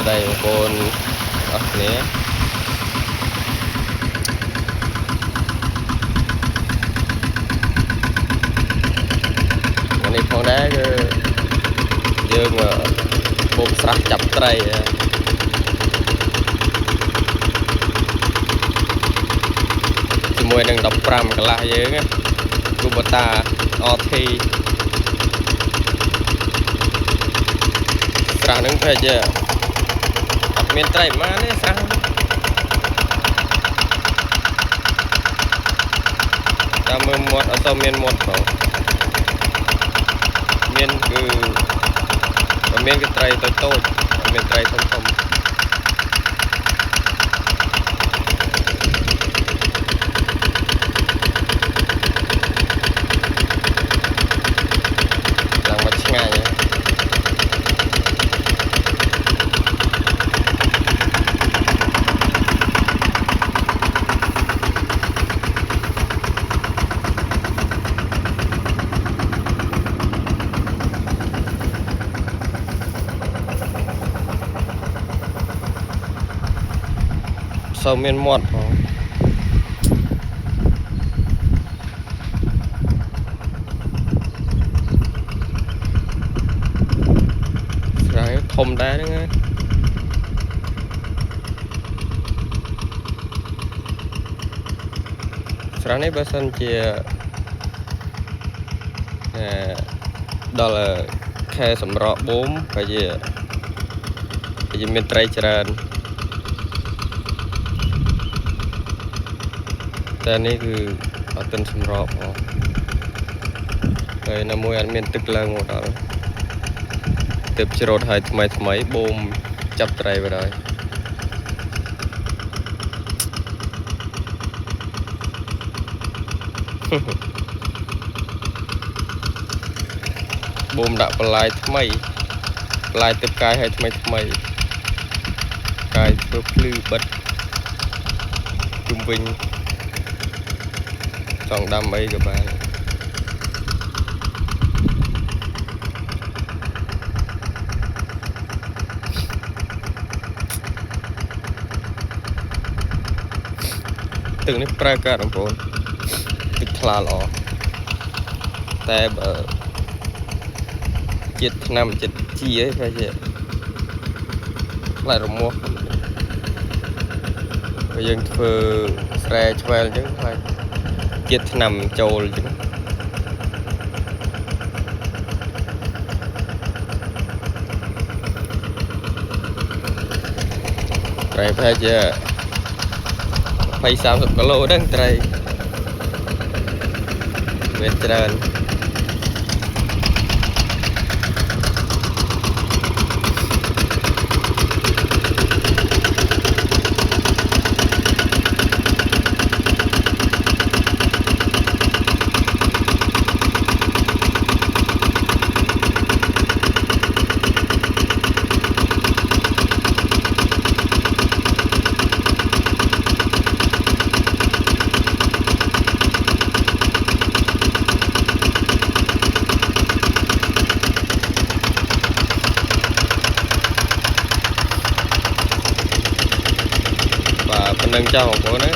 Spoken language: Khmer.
ដីបងប្អូនអស់គ្នានេះផងដែរគឺយើងបូមស្រះចាប់ត្រីជាមួយនឹង15កន្លះយើងគូបតាអធីស្រះនឹងប្រហែលជាអត់មានត្រីប៉ុន្មានទេស្រះតាមមើលមាត់អត់សូវមានមាត់ផងមានគឺមានគឺត្រីតូចៗអត់មានត្រីធំៗឡើងមកឆ្ងាយសូវមានមាត់ផងស្រះធំដែរហ្នឹងស្រះនេះបើសិនជាដល់ខែសម្រក់បូមក៏ជាមានត្រីច្រើនតែនេះគឺអត់ទាន់សម្របផងហើយនៅមួយអត់មានទឹកឡើងមកដល់ទើបច្រូតឲ្យថ្មីបូមចាប់ត្រីទៅហើយបូមដាក់បន្លាយថ្មីបន្លាយទឹកកាយឲ្យថ្មីកាយធ្វើភ្លឺបិទជុំវិញចង់ដាំអីក៏បានទឹកនេះប្រើកាត់បងប្អូនទឹកថ្លាល្អតែបើជាតិថ្នាំជាតិជីអីប្រហែលជាខ្លាចរមាស់បើយើងធ្វើស្រែឆ្វែលអញ្ចឹងខ្លាចជាតិថ្នាំចូលអញ្ចឹងត្រីប្រហែលជា20-30 គីឡូហ្នឹងត្រីមានច្រើនប៉ុណ្្នឹងចោលបងប្អូនណា